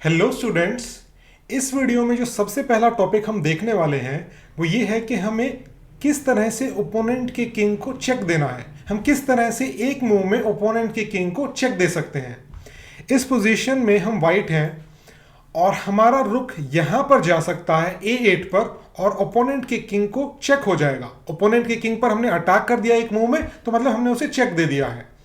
Hello students. इस video में जो सबसे पहला टॉपिक हम देखने वाले हैं वो ये है कि हमें किस तरह से ओपोनेंट के किंग को चेक देना है। हम किस तरह से एक मूव में ओपोनेंट के किंग को चेक दे सकते हैं। इस पोजीशन में हम वाइट हैं और हमारा रुक यहां पर जा सकता है A8 पर और ओपोनेंट के किंग को चेक हो जाएगा। ओपोनेंट के किंग पर हमने अटैक कर दिया एक मूव में, तो मतलब हमने उसे चेक दे दिया है।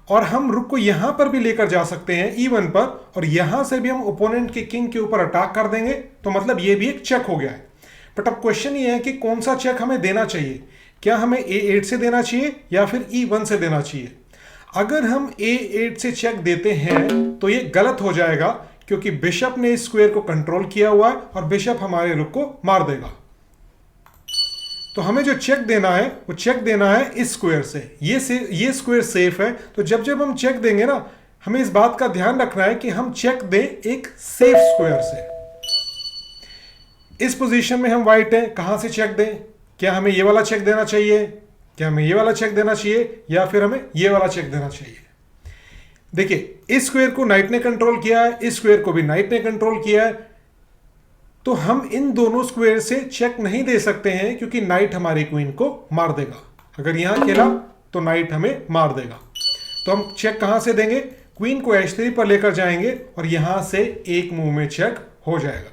और हम रुक को यहां पर भी लेकर जा सकते हैं E1 पर और यहां से भी हम ओपोनेंट के किंग के ऊपर अटैक कर देंगे, तो मतलब ये भी एक चेक हो गया है। बट अब क्वेश्चन ये है कि कौन सा चेक हमें देना चाहिए। क्या हमें A8 से देना चाहिए या फिर E1 से देना चाहिए। अगर हम A8 से चेक देते हैं तो ये गलत हो जाएगा, क्योंकि बिशप ने इस स्क्वायर को कंट्रोल किया हुआ है और बिशप हमारे रुक को मार देगा। तो हमें जो चेक देना है वो चेक देना है इस स्क्वायर से। ये स्क्वायर सेफ है, तो जब जब हम चेक देंगे ना, हमें इस बात का ध्यान रखना है कि हम चेक दें एक सेफ स्क्वायर से। इस पोजीशन में हम वाइट हैं, कहां से चेक दें। क्या हमें ये वाला चेक देना चाहिए, क्या हमें ये वाला चेक देना चाहिए, या फिर हमें ये वाला चेक देना चाहिए। देखिए, इस स्क्वायर को नाइट ने कंट्रोल किया है, इस स्क्वायर को भी नाइट ने कंट्रोल किया है, तो हम इन दोनों स्क्वायर से चेक नहीं दे सकते हैं, क्योंकि नाइट हमारी क्वीन को मार देगा। अगर यहां खेला तो नाइट हमें मार देगा। तो हम चेक कहां से देंगे, क्वीन को H3 पर लेकर जाएंगे और यहां से एक मूव में चेक हो जाएगा।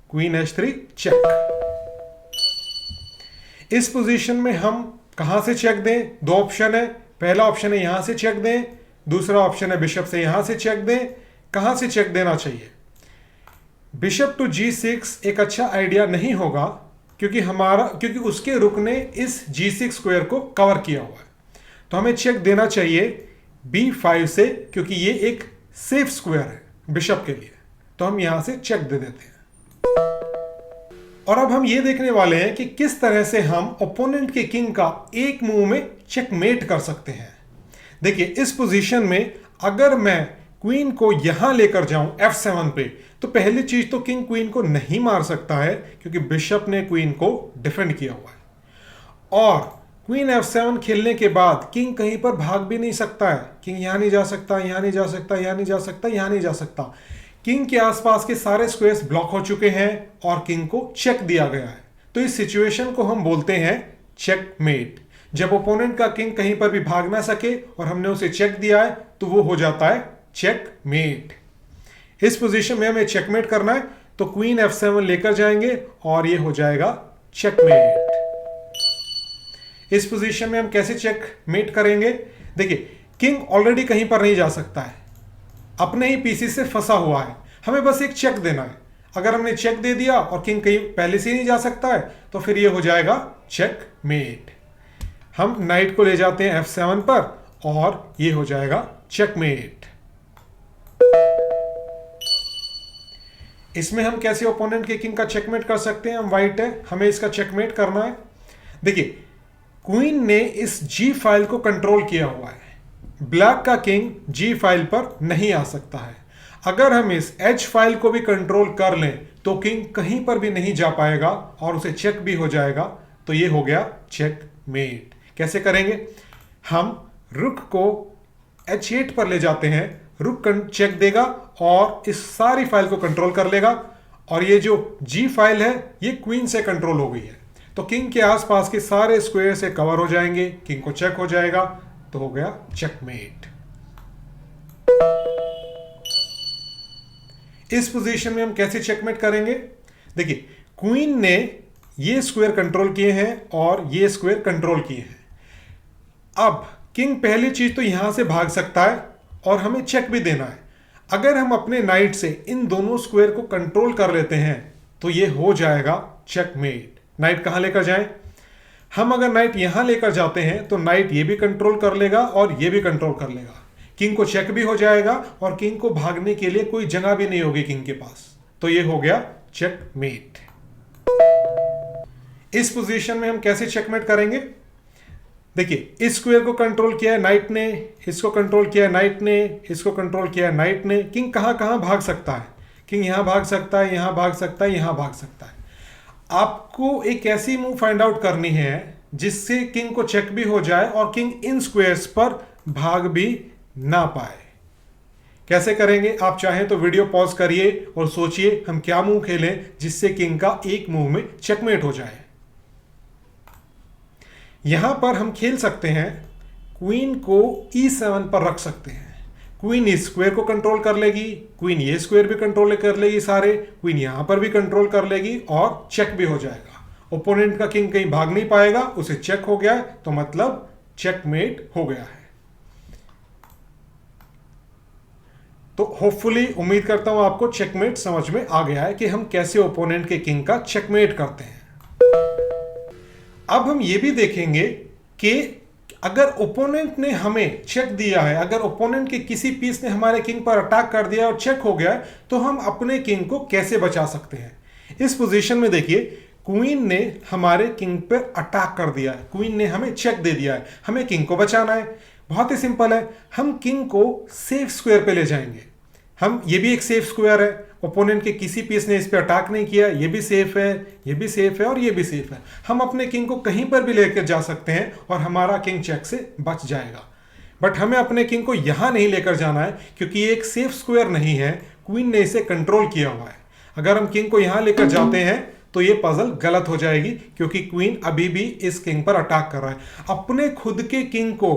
Queen H3 check. इस पोजीशन में हम कहां से चेक दें, दो ऑप्शन है। पहला ऑप्शन है यहां से चेक दें, दूसरा ऑप्शन है बिशप से यहां से चेक दें। कहां से चेक देना चाहिए। बिशप टू G6 एक अच्छा आइडिया नहीं होगा, क्योंकि उसके रुक ने इस G6 स्क्वायर को कवर किया हुआ है। तो हमें चेक देना चाहिए B5 से, क्योंकि ये एक सेफ स्क्वायर है बिशप के लिए। तो हम यहां से चेक दे देते हैं। और अब हम ये देखने वाले हैं कि किस तरह से हम ओपोनेंट के किंग का एक मूव में चेकमेट कर सकते हैं। देखिए, इस पोजीशन में अगर मैं क्वीन को यहां लेकर जाऊं F7 पे, तो पहली चीज तो किंग क्वीन को नहीं मार सकता है, क्योंकि बिशप ने क्वीन को डिफेंड किया हुआ है। और क्वीन F7 खेलने के बाद किंग कहीं पर भाग भी नहीं सकता है। किंग यहां नहीं जा सकता, यहां नहीं जा सकता, यहां नहीं जा सकता, यहां नहीं जा सकता। किंग के आसपास के सारे स्क्वायर्स ब्लॉक हो चुके हैं और किंग को चेक दिया गया है। तो इस सिचुएशन को हम बोलते हैं चेकमेट। जब ओपोनेंट का किंग कहीं पर भी भाग ना सके और हमने उसे चेक दिया है, तो वो हो जाता है चेकमेट। इस पोजीशन में हमें चेकमेट करना है, तो क्वीन F7 लेकर जाएंगे और ये हो जाएगा चेकमेट। इस पोजीशन में हम कैसे चेकमेट करेंगे। देखिए, किंग ऑलरेडी कहीं पर नहीं जा सकता है, अपने ही पीसी से फंसा हुआ है। हमें बस एक चेक देना है। अगर हमने चेक दे दिया और किंग कहीं पहले से ही नहीं जा सकता है, तो फिर ये हो जाएगा चेकमेट। हम नाइट को ले जाते हैं F7 पर और ये हो जाएगा चेकमेट। इसमें हम कैसे ओपोनेंट के किंग का चेकमेट कर सकते हैं। हम वाइट है, हमें इसका चेकमेट करना है। देखिए, क्वीन ने इस G फाइल को कंट्रोल किया हुआ है। ब्लैक का किंग G फाइल पर नहीं आ सकता है। अगर हम इस H फाइल को भी कंट्रोल कर लें तो किंग कहीं पर भी नहीं जा पाएगा और उसे चेक भी हो जाएगा। तो ये हो गया चेकमेट। कैसे करेंगे, हम रुक को H8 पर ले जाते हैं, रुक चेक देगा और इस सारी फाइल को कंट्रोल कर लेगा, और ये जो G फाइल है ये क्वीन से कंट्रोल हो गई है। तो किंग के आसपास के सारे स्क्वायर से कवर हो जाएंगे, किंग को चेक हो जाएगा, तो हो गया चेकमेट। इस पोजीशन में हम कैसे चेकमेट करेंगे। देखिए, क्वीन ने ये स्क्वायर कंट्रोल किए हैं और ये स्क्वायर कंट्रोल किए हैं। अब किंग पहली चीज तो यहां से भाग सकता है और हमें चेक भी देना है। अगर हम अपने नाइट से इन दोनों स्क्वायर को कंट्रोल कर लेते हैं तो ये हो जाएगा चेकमेट। नाइट कहां लेकर जाएं, हम अगर नाइट यहां लेकर जाते हैं तो नाइट ये भी कंट्रोल कर लेगा और ये भी कंट्रोल कर लेगा। किंग को चेक भी हो जाएगा और किंग को भागने के लिए कोई जगह भी नहीं होगी किंग के पास। तो ये हो गया चेकमेट। इस पोजीशन में हम कैसे चेकमेट करेंगे। देखिए, इस स्क्वायर को कंट्रोल किया है नाइट ने, इसको कंट्रोल किया है नाइट ने, इसको कंट्रोल किया है नाइट ने। किंग कहां कहां भाग सकता है, किंग यहां भाग सकता है, यहां भाग सकता है, यहां भाग सकता है। आपको एक ऐसी मूव फाइंड आउट करनी है जिससे किंग को चेक भी हो जाए और किंग इन स्क्वायर्स पर भाग भी ना पाए। कैसे करेंगे? आप चाहें तो वीडियो पॉज करिए और सोचिए हम क्या मूव खेलें जिससे किंग का एक मूव में चेकमेट हो जाए। यहां पर हम खेल सकते हैं, क्वीन को E7 पर रख सकते हैं। क्वीन इस स्क्वायर को कंट्रोल कर लेगी, क्वीन ये स्क्वायर भी कंट्रोल कर लेगी सारे, क्वीन यहां पर भी कंट्रोल कर लेगी और चेक भी हो जाएगा। ओपोनेंट का किंग कहीं भाग नहीं पाएगा, उसे चेक हो गया तो मतलब चेकमेट हो गया है। तो होपफुली उम्मीद करता हूं आपको चेकमेट समझ में आ गया है कि हम कैसे ओपोनेंट के किंग का चेकमेट करते हैं। अब हम ये भी देखेंगे कि अगर ओपोनेंट ने हमें चेक दिया है, अगर ओपोनेंट के किसी पीस ने हमारे किंग पर अटैक कर दिया और चेक हो गया है, तो हम अपने किंग को कैसे बचा सकते हैं। इस पोजीशन में देखिए, क्वीन ने हमारे किंग पर अटैक कर दिया है, क्वीन ने हमें चेक दे दिया है, हमें किंग को बचाना है। बहुत ही सिंपल है, हम किंग को सेफ स्क्वायर पे ले जाएंगे। हम ये भी एक सेफ स्क्वायर है, ओपोनेंट के किसी पीस ने इस पे अटैक नहीं किया, ये भी सेफ है, ये भी सेफ है और ये भी सेफ है। हम अपने किंग को कहीं पर भी लेकर जा सकते हैं और हमारा किंग चेक से बच जाएगा। बट हमें अपने किंग को यहां नहीं लेकर जाना है क्योंकि ये एक सेफ स्क्वायर नहीं है, क्वीन ने इसे कंट्रोल किया हुआ है। अगर हम किंग को यहां लेकर जाते हैं तो ये पजल गलत हो जाएगी क्योंकि क्वीन अभी भी इस किंग पर अटैक कर रहा है। अपने खुद के किंग को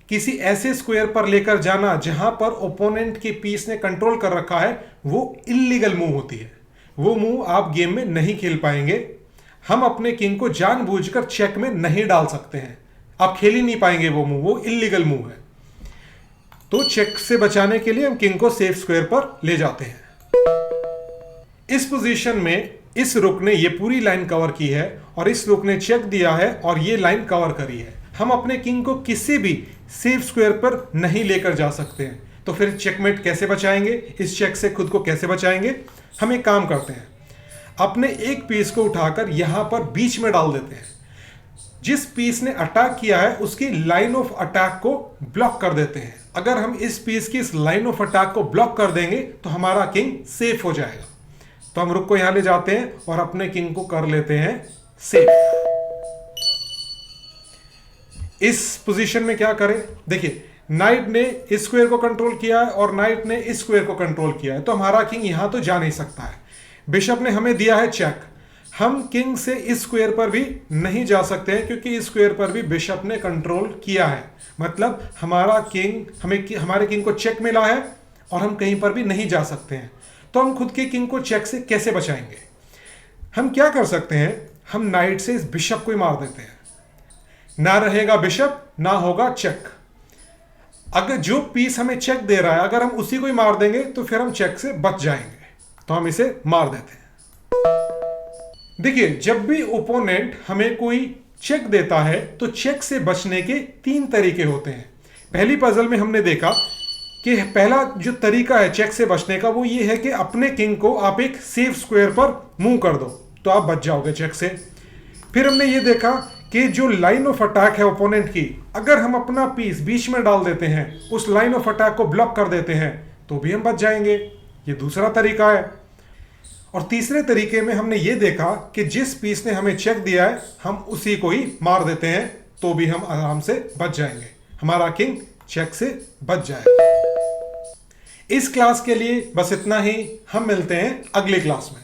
किसी ऐसे स्क्वायर पर लेकर जाना जहां पर ओपोनेंट के पीस ने कंट्रोल कर रखा है, वो इल्लीगल मूव होती है। वो मूव आप गेम में नहीं खेल पाएंगे। हम अपने किंग को जानबूझकर चेक में नहीं डाल सकते हैं, आप खेल ही नहीं पाएंगे वो मूव, वो इल्लीगल मूव है। तो चेक से बचाने के लिए हम किंग को सेफ स्क्वायर पर ले जाते हैं। इस पोजीशन में इस रुक ने ये पूरी लाइन कवर की है और इस रुक ने चेक दिया है और ये लाइन कवर करी है। हम अपने किंग को किसी भी सेफ स्क्वायर पर नहीं लेकर जा सकते हैं, तो फिर चेकमेट कैसे बचाएंगे, इस चेक से खुद को कैसे बचाएंगे? हम एक काम करते हैं, अपने एक पीस को उठाकर यहां पर बीच में डाल देते हैं। जिस पीस ने अटैक किया है उसकी लाइन ऑफ अटैक को ब्लॉक कर देते हैं। अगर हम इस पीस की इस लाइन ऑफ अटैक को ब्लॉक कर देंगे तो हमारा किंग सेफ हो जाएगा। तो हम रुक को यहां ले जाते हैं और अपने किंग को कर लेते हैं सेफ। इस पोजीशन में क्या करें? देखिए, नाइट ने इस स्क्वायर को कंट्रोल किया है और नाइट ने इस स्क्वायर को कंट्रोल किया है, तो हमारा किंग यहां तो जा नहीं सकता है। बिशप ने हमें दिया है चेक, हम किंग से इस स्क्वायर पर भी नहीं जा सकते हैं क्योंकि इस स्क्वायर पर भी बिशप ने कंट्रोल किया है। मतलब हमारा किंग, हमारे किंग को चेक मिला है और हम कहीं पर भी नहीं जा सकते हैं। तो हम खुद के किंग को चेक से कैसे बचाएंगे? हम क्या कर सकते हैं, हम नाइट से इस बिशप को ही मार देते हैं। ना रहेगा बिशप, ना होगा चेक। अगर जो पीस हमें चेक दे रहा है अगर हम उसी को ही मार देंगे तो फिर हम चेक से बच जाएंगे। तो हम इसे मार देते हैं। देखिए, जब भी ओपोनेंट हमें कोई चेक देता है तो चेक से बचने के 3 तरीके होते हैं। पहली पजल में हमने देखा कि पहला जो तरीका है चेक से बचने का वो ये है कि अपने किंग को आप एक सेफ स्क्वायर पर मूव कर दो तो आप बच जाओगे चेक से। फिर हमने ये देखा कि जो लाइन ऑफ अटैक है ओपोनेंट की, अगर हम अपना पीस बीच में डाल देते हैं, उस लाइन ऑफ अटैक को ब्लॉक कर देते हैं तो भी हम बच जाएंगे। ये दूसरा तरीका है। और तीसरे तरीके में हमने ये देखा कि जिस पीस ने हमें चेक दिया है हम उसी को ही मार देते हैं तो भी हम आराम से बच जाएंगे, हमारा किंग चेक से बच जाएगा। इस क्लास के लिए बस इतना ही, हम मिलते हैं अगली क्लास में।